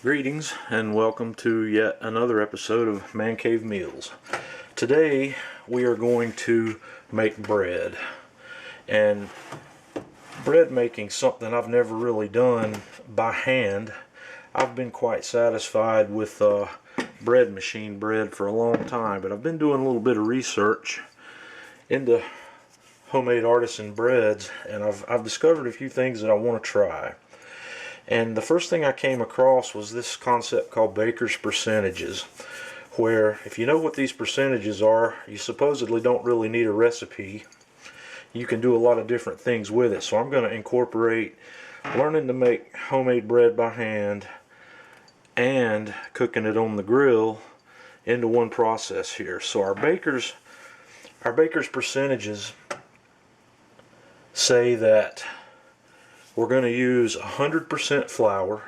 Greetings and welcome to yet another episode of Man Cave Meals. Today we are going to make bread, and bread making is something I've never really done by hand. I've been quite satisfied with bread machine bread for a long time, but I've been doing a little bit of research into homemade artisan breads, and I've discovered a few things that I want to try. And the first thing I came across was this concept called baker's percentages, where if you know what these percentages are, you supposedly don't really need a recipe. You can do a lot of different things with it. So I'm going to incorporate learning to make homemade bread by hand and cooking it on the grill into one process here. So our baker's percentages say that we're going to use 100% flour,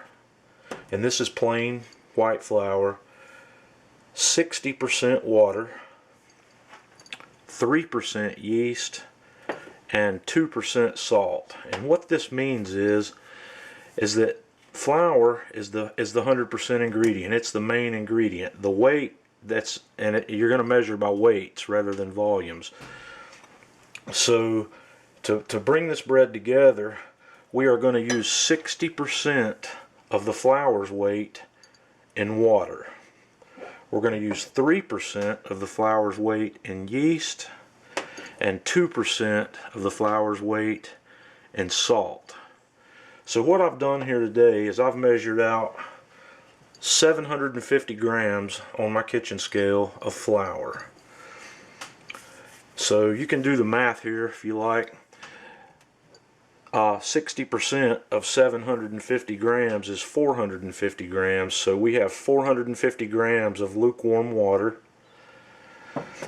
and this is plain white flour, 60% water, 3% yeast, and 2% salt. And what this means is that flour is the 100% ingredient. It's the main ingredient. The weight you're going to measure by weights rather than volumes. So to bring this bread together, we are going to use 60% of the flour's weight in water. We're going to use 3% of the flour's weight in yeast and 2% of the flour's weight in salt. So what I've done here today is I've measured out 750 grams on my kitchen scale of flour. So you can do the math here if you like. 60% of 750 grams is 450 grams, so we have 450 grams of lukewarm water.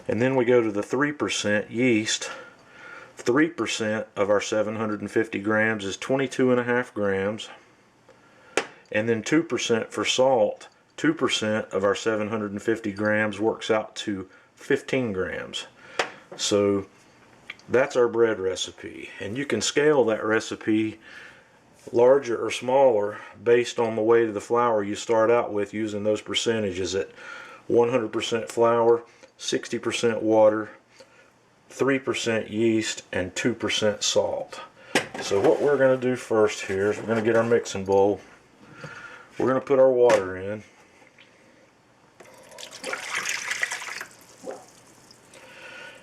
And then we go to the 3% yeast. 3% of our 750 grams is 22.5 grams. And then 2% for salt. 2% of our 750 grams works out to 15 grams. So that's our bread recipe, and you can scale that recipe larger or smaller based on the weight of the flour you start out with, using those percentages at 100% flour, 60% water, 3% yeast, and 2% salt. So what we're going to do first here is we're going to get our mixing bowl. We're going to put our water in.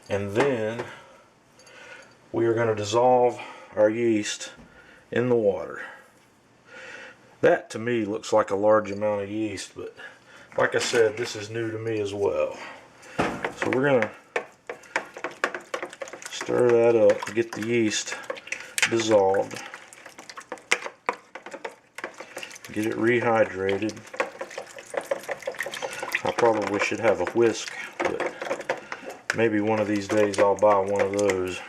And then we are going to dissolve our yeast in the water. That to me looks like a large amount of yeast, but like I said, this is new to me as well. So we're going to stir that up and get the yeast dissolved. Get it rehydrated. I probably should have a whisk, but maybe one of these days I'll buy one of those.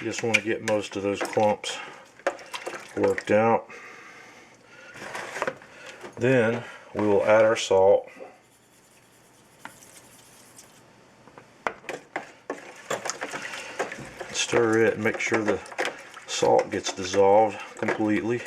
You just want to get most of those clumps worked out. Then we will add our salt. Stir it and make sure the salt gets dissolved completely.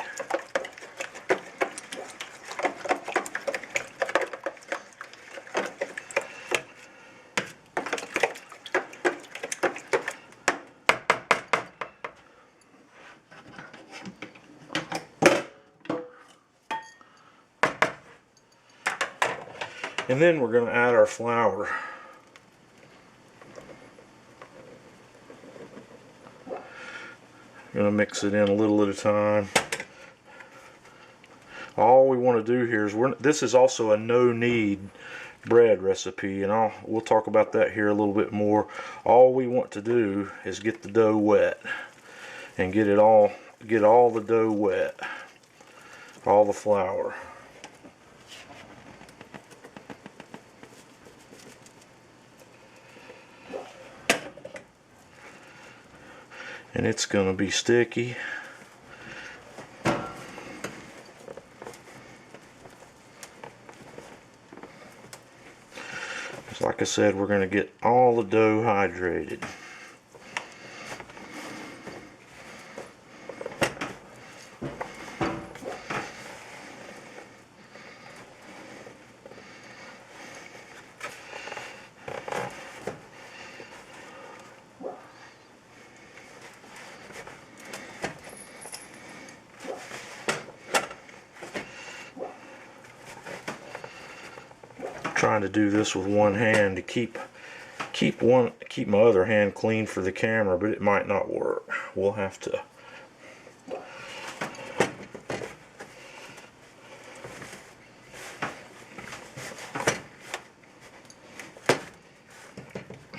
And then we're going to add our flour. Going to mix it in a little at a time. All we want to do here is this is also a no-knead bread recipe, and we'll talk about that here a little bit more. All we want to do is get the dough wet and get all the dough wet, all the flour. And it's going to be sticky. So like I said, we're going to get all the dough hydrated. Trying to do this with one hand to keep my other hand clean for the camera, but it might not work. We'll have to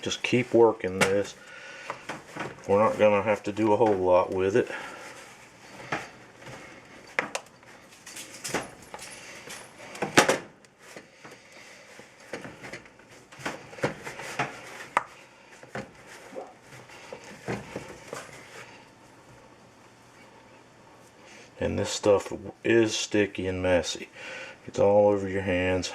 just keep working this. We're not gonna have to do a whole lot with it. And this stuff is sticky and messy. It's all over your hands.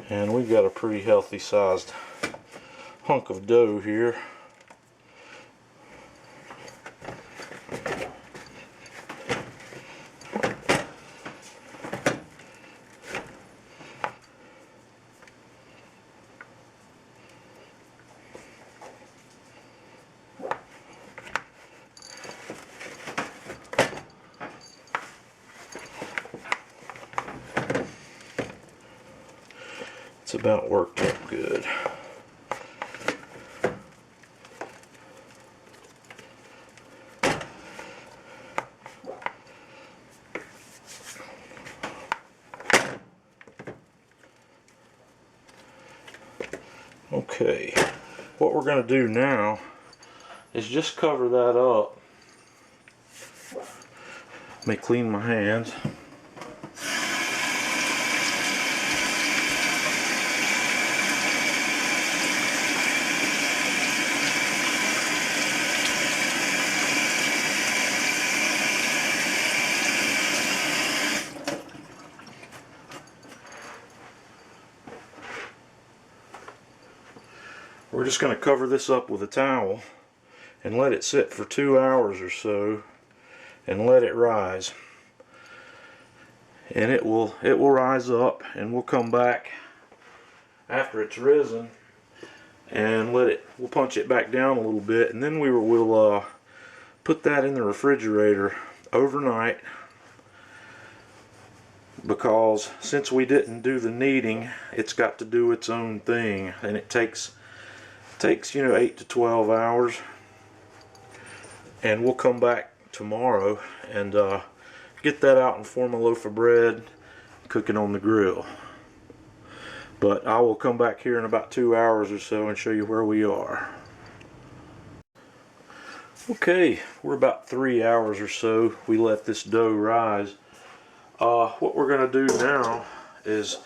And we've got a pretty healthy sized hunk of dough here. It's about worked up good. Okay, what we're going to do now is just cover that up. Let me clean my hands. We're just going to cover this up with a towel and let it sit for 2 hours or so and let it rise. And it will rise up, and we'll come back after it's risen and we'll punch it back down a little bit, and then we'll put that in the refrigerator overnight, because since we didn't do the kneading, it's got to do its own thing, and it takes 8 to 12 hours. And we'll come back tomorrow and get that out and form a loaf of bread, cook it on the grill. But I will come back here in about 2 hours or so and show you where we are. Okay, we're about 3 hours or so. We let this dough rise. What we're going to do now is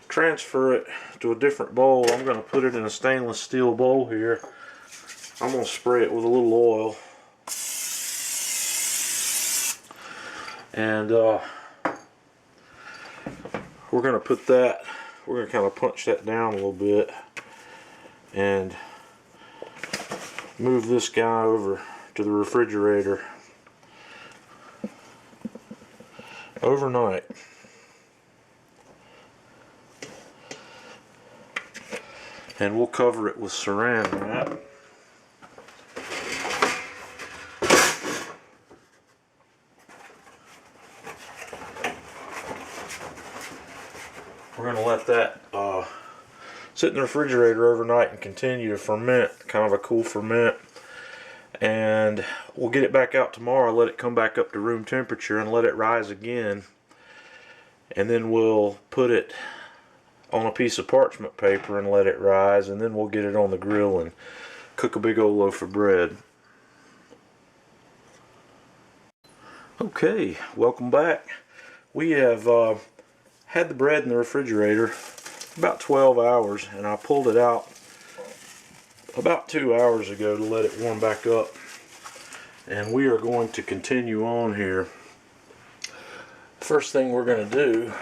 transfer it to a different bowl. I'm going to put it in a stainless steel bowl here. I'm going to spray it with a little oil. And we're going to put that, we're going to kind of punch that down a little bit and move this guy over to the refrigerator overnight. And we'll cover it with saran wrap. We're going to let that sit in the refrigerator overnight and continue to ferment, kind of a cool ferment. And we'll get it back out tomorrow, let it come back up to room temperature and let it rise again. And then we'll put it on a piece of parchment paper and let it rise, and then we'll get it on the grill and cook a big old loaf of bread. Okay, welcome back. We have had the bread in the refrigerator about 12 hours, and I pulled it out about 2 hours ago to let it warm back up. And we are going to continue on here. First thing we're going to do,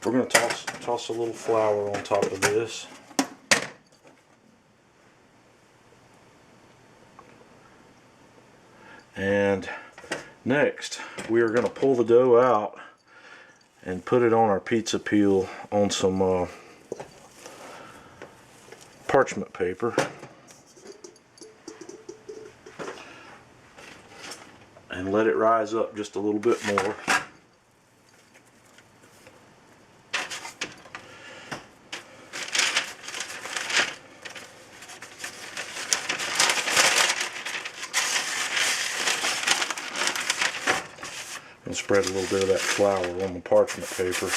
we're going to toss a little flour on top of this. And next, we are going to pull the dough out and put it on our pizza peel on some parchment paper. And let it rise up just a little bit more. And spread a little bit of that flour on the parchment paper.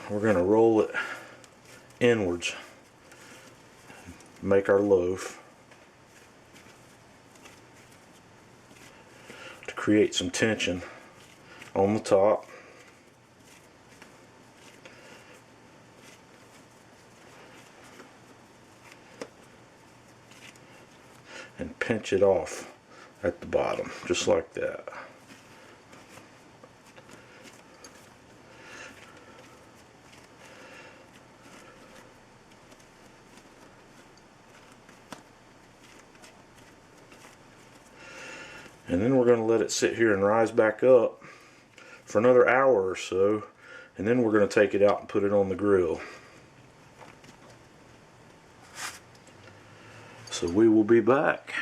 We're going to roll it inwards, make our loaf to create some tension on the top. And pinch it off at the bottom, just like that. And then we're going to let it sit here and rise back up for another hour or so, and then we're going to take it out and put it on the grill. So we will be back.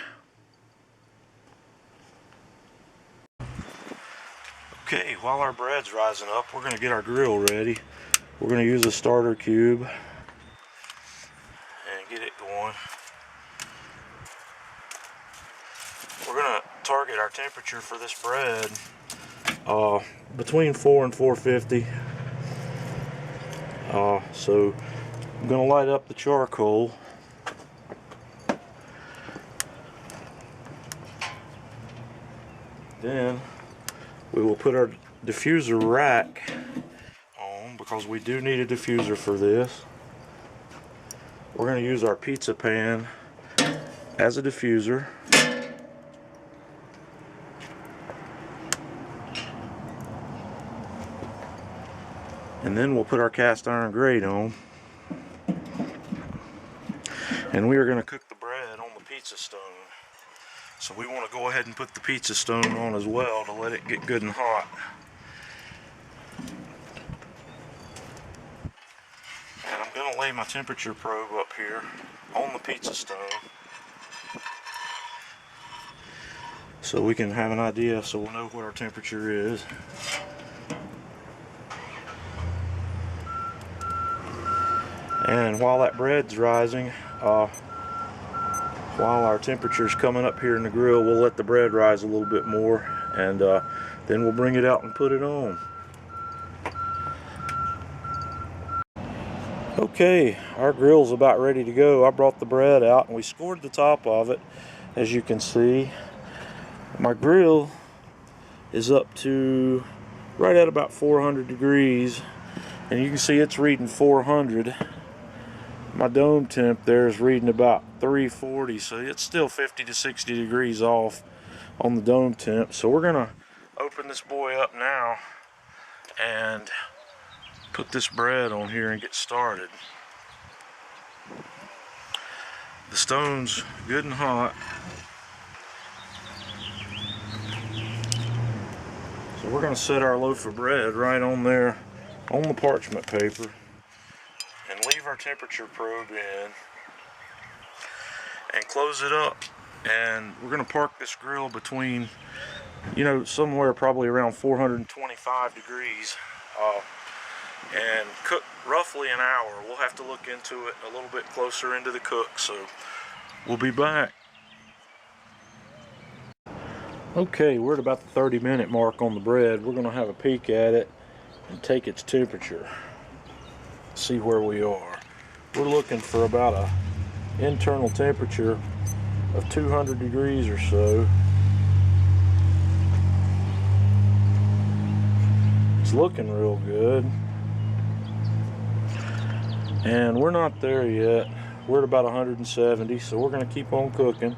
Okay, while our bread's rising up, we're going to get our grill ready. We're going to use a starter cube and get it going. We're going to target our temperature for this bread between 4 and 450. So I'm going to light up the charcoal. Then we will put our diffuser rack on, because we do need a diffuser for this. We're going to use our pizza pan as a diffuser. And then we'll put our cast iron grate on. And we are going to cook the bread on the pizza stone. So we want to go ahead and put the pizza stone on as well to let it get good and hot. And I'm going to lay my temperature probe up here on the pizza stone, so we can have an idea, so we'll know what our temperature is. And while that bread's rising, while our temperature's coming up here in the grill, we'll let the bread rise a little bit more, and then we'll bring it out and put it on. Okay, our grill's about ready to go. I brought the bread out and we scored the top of it. As you can see, my grill is up to right at about 400 degrees, and you can see it's reading 400. My dome temp there is reading about 340, so it's still 50 to 60 degrees off on the dome temp. So we're gonna open this boy up now and put this bread on here and get started. The stone's good and hot. So we're gonna set our loaf of bread right on there on the parchment paper and leave our temperature probe in and close it up. And we're going to park this grill between, somewhere probably around 425 degrees. and cook roughly an hour. We'll have to look into it a little bit closer into the cook, so we'll be back. Okay, we're at about the 30-minute mark on the bread. We're going to have a peek at it and take its temperature. See where we are. We're looking for about a internal temperature of 200 degrees or so. It's looking real good. And we're not there yet. We're at about 170, so we're going to keep on cooking.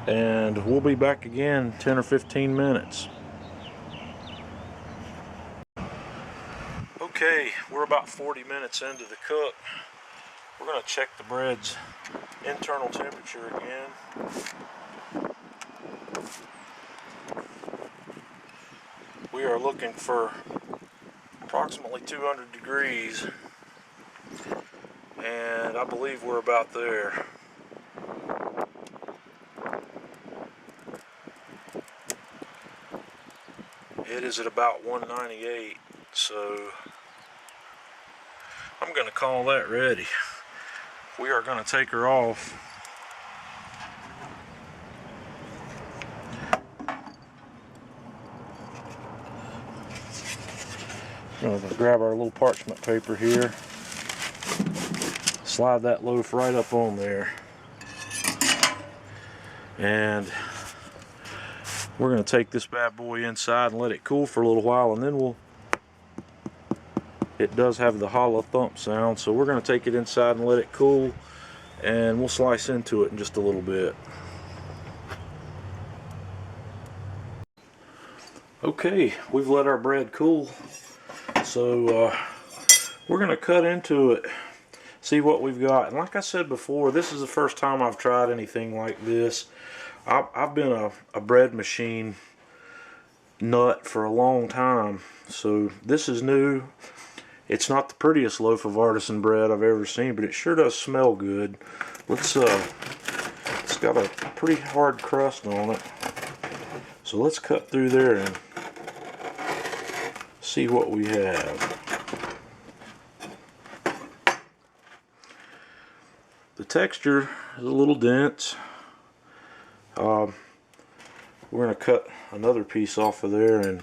And we'll be back again 10 or 15 minutes. Okay, we're about 40 minutes into the cook. We're going to check the bread's internal temperature again. We are looking for approximately 200 degrees, and I believe we're about there. It is at about 198, so I'm going to call that ready. We are going to take her off. I'm going to grab our little parchment paper here, slide that loaf right up on there, and we're going to take this bad boy inside and let it cool for a little while, and then it does have the hollow thump sound, so we're going to take it inside and let it cool, and we'll slice into it in just a little bit. Okay, we've let our bread cool, so we're going to cut into it, see what we've got. And like I said before, this is the first time I've tried anything like this. I've been a bread machine nut for a long time, so this is new. It's not the prettiest loaf of artisan bread I've ever seen, but it sure does smell good. It's got a pretty hard crust on it, so let's cut through there and see what we have. The texture is a little dense. We're going to cut another piece off of there, and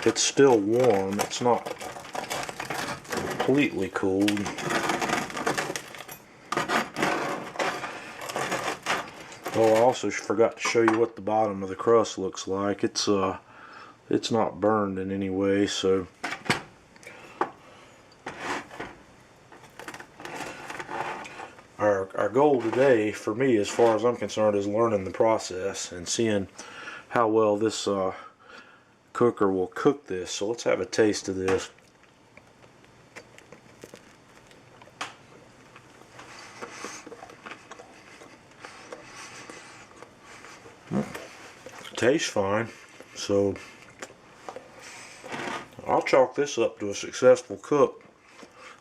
it's still warm. It's not completely cold. Oh, I also forgot to show you what the bottom of the crust looks like. It's not burned in any way, so our goal today, for me, as far as I'm concerned, is learning the process and seeing how well this cooker will cook this. So let's have a taste of this. Tastes fine, so I'll chalk this up to a successful cook.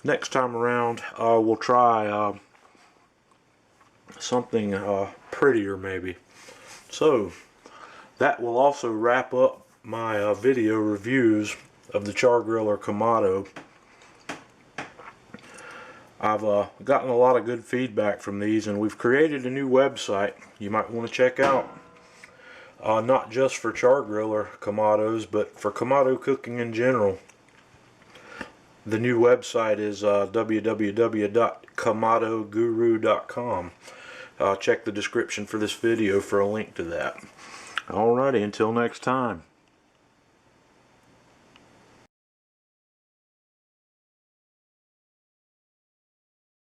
Next time around, we'll try something prettier maybe. So that will also wrap up my video reviews of the Char-Griller Kamado. I've gotten a lot of good feedback from these, and we've created a new website you might want to check out. Not just for Char-Griller Kamados, but for Kamado cooking in general. The new website is www.kamadoguru.com. Check the description for this video for a link to that. Alrighty, until next time.